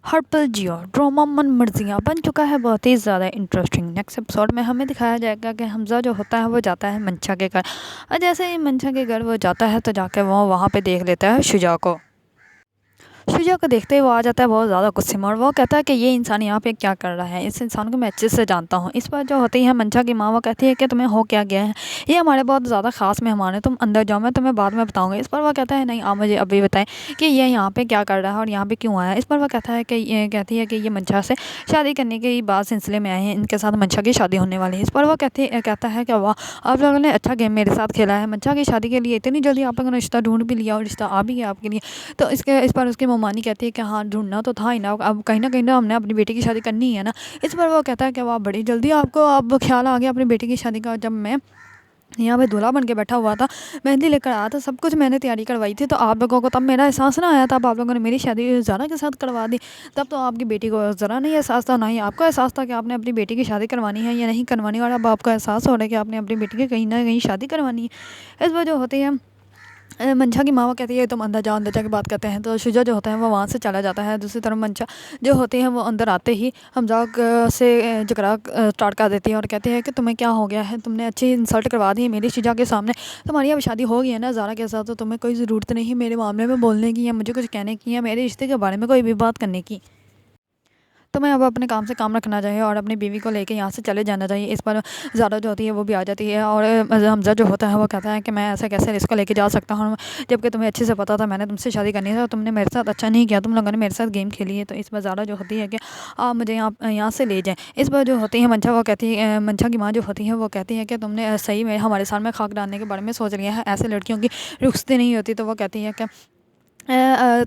ہر پل Jio drama من مرضیاں بن چکا ہے بہت ہی زیادہ انٹرسٹنگ۔ نیکسٹ ایپیسوڈ میں ہمیں دکھایا جائے گا کہ حمزہ جو ہوتا ہے وہ جاتا ہے منشا کے گھر، اور جیسے ہی منشا کے گھر وہ جاتا ہے تو جا کے وہ وہاں پہ دیکھ لیتا ہے شجاع کو۔ شجاع کو دیکھتے ہی وہ آ جاتا ہے بہت زیادہ غصے میں، اور وہ کہتا ہے کہ یہ انسان یہاں پہ کیا کر رہا ہے، اس انسان کو میں اچھے سے جانتا ہوں۔ اس پر جو ہوتی ہے منشا کی ماں وہ کہتی ہے کہ تمہیں ہو کیا گیا ہے، یہ ہمارے بہت زیادہ خاص مہمان ہیں، تم اندر جاؤ، میں تمہیں بعد میں بتاؤں گا۔ اس پر وہ کہتا ہے نہیں، آپ مجھے ابھی بتائیں کہ یہ یہاں پہ کیا کر رہا ہے اور یہاں پہ کیوں آیا ہے۔ اس پر وہ کہتا ہے کہ کہتی ہے کہ یہ منشا سے شادی کرنے کے بعد سلسلے میں آئے ہیں، ان کے ساتھ منشا کی شادی ہونے والی ہے۔ اس پر وہ کہتا ہے کہ واہ، آپ لوگوں نے اچھا گیم میرے ساتھ کھیلا ہے، منشا کی شادی کے لیے اتنی جلدی آپ لوگوں نے رشتہ ڈھونڈ بھی لیا اور رشتہ آ بھی گیا آپ کے لیے۔ تو اس پر اس کی ممانی کہتی ہے کہ ہاں ڈھونڈنا تو تھا ہی نا، اب کہیں نہ کہیں ہم نے اپنی بیٹی کی شادی کرنی ہے نا۔ اس پر وہ کہتا ہے کہ واہ، بڑی جلدی آپ کو اب خیال آ گیا اپنی بیٹی کی شادی کا، جب میں یہاں پہ دولہا بن کے بیٹھا ہوا تھا، مہندی لے کر آیا تھا، سب کچھ میں نے تیاری کروائی تھی، تو آپ لوگوں کو تب میرا احساس نہ آیا تھا، اب آپ لوگوں نے میری شادی زارا کے ساتھ کروا دی، تب تو آپ کی بیٹی کو ذرا نہیں احساس تھا، نہ ہی آپ کو احساس تھا کہ آپ نے اپنی بیٹی کی شادی کروانی ہے یا نہیں کروانی، اور اب آپ کو احساس ہو رہا ہے کہ آپ نے اپنی بیٹی کی کہیں نہ کہیں شادی کروانی ہے۔ اس وجہ ہوتی ہے منشا کی ماں وہ کہتی ہے تم اندر جاؤ، اندر جا کے بات کرتے ہیں، تو شجاع جو ہوتا ہے وہ وہاں سے چلا جاتا ہے۔ دوسری طرف منشا جو ہوتی ہے وہ اندر آتے ہی حمزہ سے جھگڑا اسٹارٹ کر دیتی ہے اور کہتی ہے کہ تمہیں کیا ہو گیا ہے، تم نے اچھی انسلٹ کروا دی ہے میری شجاع کے سامنے، تمہاری اب شادی ہو گئی ہے نا زارا کے ساتھ، تو تمہیں کوئی ضرورت نہیں میرے معاملے میں بولنے کی یا مجھے کچھ کہنے کی یا میرے رشتے کے بارے میں کوئی بھی بات کرنے کی، تمہیں اب اپنے کام سے کام رکھنا چاہیے اور اپنی بیوی کو لے کے یہاں سے چلے جانا چاہیے۔ اس پر زارا جو ہوتی ہے وہ بھی آ جاتی ہے اور حمزہ جو ہوتا ہے وہ کہتا ہے کہ میں ایسا کیسے اس کو لے کے جا سکتا ہوں، جبکہ تمہیں اچھے سے پتا تھا میں نے تم سے شادی کرنی ہے اور تم نے میرے ساتھ اچھا نہیں کیا، تم لوگوں نے میرے ساتھ گیم کھیلی ہے۔ تو اس پر زارا جو ہوتی ہے کہ آپ مجھے یہاں سے لے جائیں۔ اس پر جو ہوتی ہے منشا کی ماں جو ہوتی ہے وہ کہتی ہے کہ تم نے صحیح میں ہمارے سال میں خاک ڈالنے کے بارے میں سوچ لیا ہے، ایسے لڑکیوں کی رخصتی نہیں ہوتی۔ تو وہ کہتی ہے کہ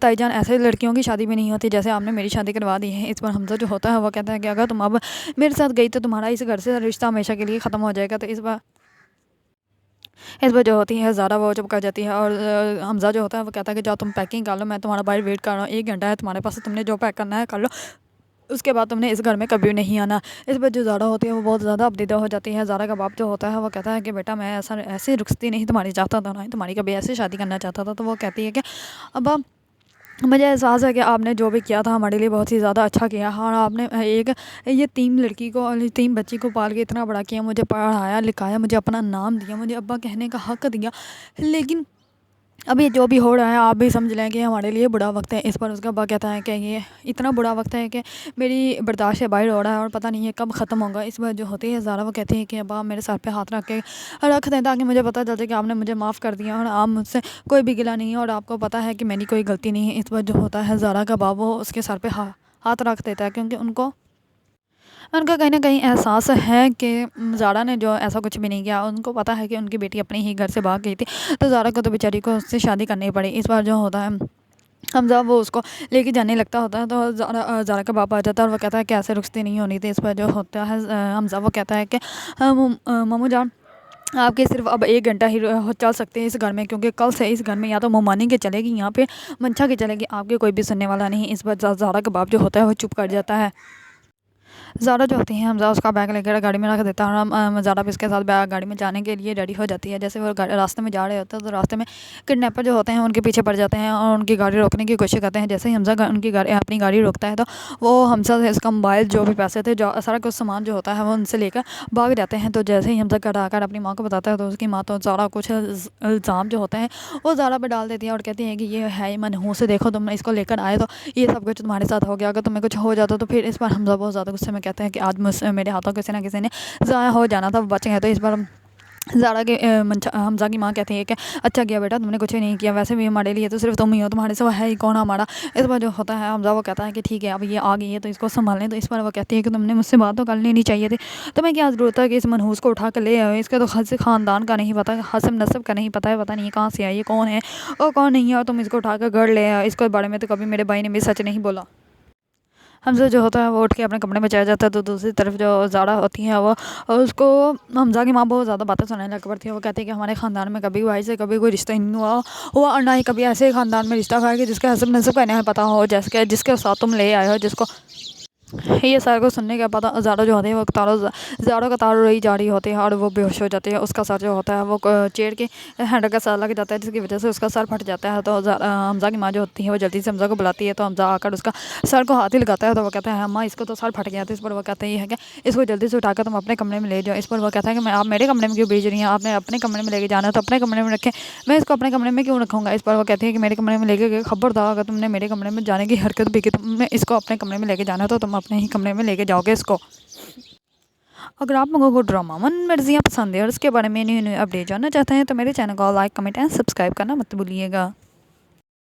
تائی جان، ایسے لڑکیوں کی شادی بھی نہیں ہوتی جیسے آپ نے میری شادی کروا دی ہے۔ اس پر حمزہ جو ہوتا ہے وہ کہتا ہے کہ اگر تم اب میرے ساتھ گئی تو تمہارا اس گھر سے رشتہ ہمیشہ کے لیے ختم ہو جائے گا۔ تو اس پر جو ہوتی ہے زارا وہ چپ کر جاتی ہے اور حمزہ جو ہوتا ہے وہ کہتا ہے کہ جاؤ تم پیکنگ کر لو، میں تمہارا باہر ویٹ کر رہا ہوں، 1 گھنٹہ ہے تمہارے پاس، تم نے جو پیک کرنا ہے کر لو، اس کے بعد تم نے اس گھر میں کبھی نہیں آنا۔ اس پر جو زارا ہوتی ہے وہ بہت زیادہ ابدیدہ ہو جاتی ہے۔ زارا کا باپ جو ہوتا ہے وہ کہتا ہے کہ بیٹا میں ایسی رخصتی نہیں تمہاری چاہتا تھا، نہ تمہاری کبھی ایسی شادی کرنا چاہتا تھا۔ تو وہ کہتی ہے کہ اب مجھے احساس ہے کہ آپ نے جو بھی کیا تھا ہمارے لیے بہت ہی زیادہ اچھا کیا، اور آپ نے یہ 3 بچی کو پال کے اتنا بڑا کیا، مجھے پڑھایا لکھایا، مجھے اپنا نام دیا، مجھے ابا کہنے کا حق دیا، لیکن اب یہ جو بھی ہو رہا ہے آپ بھی سمجھ لیں کہ ہمارے لیے برا وقت ہے۔ اس پر اس کا ابا کہتا ہے کہ یہ اتنا برا وقت ہے کہ میری برداشت سے باہر ہو رہا ہے اور پتہ نہیں ہے کب ختم ہوگا۔ اس پر جو ہوتی ہے زارا وہ کہتی ہے کہ ابا میرے سر پہ ہاتھ رکھ دیں تاکہ مجھے پتہ چل جائے کہ آپ نے مجھے معاف کر دیا اور آپ مجھ سے کوئی بھی گلہ نہیں ہے اور آپ کو پتہ ہے کہ میری کوئی غلطی نہیں ہے۔ اس پر جو ہوتا ہے زارا کا باپ وہ اس کے سر پہ ہاتھ رکھ دیتا ہے، کیونکہ ان کا کہیں نہ کہیں احساس ہے کہ زارا نے جو ایسا کچھ بھی نہیں کیا، ان کو پتہ ہے کہ ان کی بیٹی اپنے ہی گھر سے بھاگ گئی تھی، تو زارا کو تو بیچاری کو اس سے شادی کرنی پڑی۔ اس بار جو ہوتا ہے حمزہ وہ اس کو لے کے جانے لگتا ہوتا ہے، تو زارا کا باپ آ جاتا ہے اور وہ کہتا ہے کہ ایسے رخصتی نہیں ہونی تھی۔ اس پر جو ہوتا ہے حمزہ وہ کہتا ہے کہ مامو جان، آپ کے صرف اب 1 گھنٹہ ہی چل سکتے ہیں اس گھر میں، کیونکہ کل سے اس گھر میں یا تو ممانی کے چلے گی، یہاں پہ منشا کے چلے گی، آپ کے کوئی بھی سننے والا نہیں۔ اس پر زارا کا باپ جو ہوتا ہے وہ چپ کر جاتا ہے۔ زارا جو ہوتی ہے حمزہ اس کا بیگ لے کر گاڑی میں رکھ دیتا ہے اور زارا بھی اس کے ساتھ گاڑی میں جانے کے لیے ریڈی ہو جاتی ہے۔ جیسے وہ راستے میں جا رہے ہوتے ہیں تو راستے میں کڈنیپر جو ہوتے ہیں ان کے پیچھے پڑ جاتے ہیں اور ان کی گاڑی روکنے کی کوشش کرتے ہیں۔ جیسے ہی حمزہ اپنی گاڑی روکتا ہے تو وہ حمزہ سے اس کا موبائل، جو بھی پیسے تھے، سارا کچھ سامان جو ہوتا ہے وہ ان سے لے کر بھاگ جاتے ہیں۔ تو جیسے ہی حمزہ آ کر اپنی ماں کو بتاتا ہے تو اس کی ماں تو زارا کچھ الزام جو ہوتے ہیں وہ زارا پہ ڈال دیتی ہے اور کہتی ہے کہ یہ ہے منحوس، دیکھو تم اس کو لے کر آئے تو یہ سب کچھ تمہارے ساتھ ہو گیا، اگر تمہیں کچھ ہو جاتا تو پھر۔ اس پر حمزہ بہت زیادہ غصے میں کہتے ہیں کہ آج میرے ہاتھوں کسی نہ کسی نے ضائع ہو جانا تھا، بچ گئے۔ تو اس پر حمزہ کی ماں کہتی ہے کہ اچھا کیا بیٹا، تم نے کچھ نہیں کیا، ویسے بھی ہمارے لیے تو صرف تم ہی ہو، تمہارے سوا ہے ہی کون ہمارا۔ اس پر جو ہوتا ہے حمزہ وہ کہتا ہے کہ ٹھیک ہے اب یہ آ گئی ہے تو اس کو سنبھالیں۔ تو اس پر وہ کہتی ہے کہ تم نے مجھ سے بات تو کر لینی چاہیے تھی، تمہیں کیا ضرورت ہے کہ اس منحوس کو اٹھا کر لے آئے، اس کے تو خاندان کا نہیں پتہ، حسب نسب کا نہیں پتہ ہے، پتہ نہیں کہاں سے آئی ہے، کون ہے اور کون نہیں ہے، اور تم اس کو اٹھا کر گھر لے آئے، اس کے بارے میں تو کبھی میرے بھائی نے بھی سچ نہیں بولا۔ حمزہ جو ہوتا ہے وہ اٹھ کے اپنے کمرے میں چلا جاتا ہے۔ تو دوسری طرف جو زارا ہوتی ہے وہ اس کو حمزہ کی ماں بہت زیادہ باتیں سنانے لگ پڑتی ہے۔ وہ کہتی ہے کہ ہمارے خاندان میں کبھی بھائی سے کبھی کوئی رشتہ نہیں ہوا اور نہ ہی کبھی ایسے خاندان میں رشتہ ہوا کہ جس کے حسب نسب کا نہیں پتہ ہو، جس کے ساتھ تم لے آئے ہو، یہ سر کو سننے کے بعد زارا جو ہوتی ہے وہ زارا کا تار رہی جا رہی ہوتی ہے اور وہ بے ہوش ہو جاتی ہے. اس کا سر جو ہوتا ہے وہ چیئر کے ہینڈل کا سر لگ جاتا ہے جس کی وجہ سے اس کا سر پھٹ جاتا ہے. تو حمزہ کی ماں جو ہوتی ہے وہ جلدی سے حمزہ کو بلاتی ہے. تو حمزہ آ کر اس کا سر کو ہاتھ ہی لگاتا ہے. تو وہ کہتا ہے اماں اس کو تو سر پھٹ گیا. تو اس پر وہ کہتے ہیں یہ ہے کہ اس کو جلدی سے اٹھا کر تم اپنے کمرے میں لے جاؤ. اس پر وہ کہتا ہے کہ آپ میرے کمرے میں کیوں بھیج رہی ہیں, آپ نے اپنے کمرے میں لے کے جانا ہے تو اپنے کمرے میں رکھیں, میں اس کو اپنے کمرے میں کیوں رکھوں گا. اس پر وہ کہتی ہے کہ میرے کمرے میں لے کے گئے, خبردار اگر تم نے میرے کمرے میں جانے کی حرکت بھی کی, تم نے اس کو اپنے کمرے میں لے کے جانا ہے تو تم اپنے ہی کمرے میں لے کے جاؤ گے اس کو. اگر آپ لوگوں کو ڈرامہ من مرضیاں پسند ہے اور اس کے بارے میں نئی اپڈیٹ جاننا چاہتے ہیں تو میرے چینل کو لائک کمنٹ اینڈ سبسکرائب کرنا مت بھولیے گا.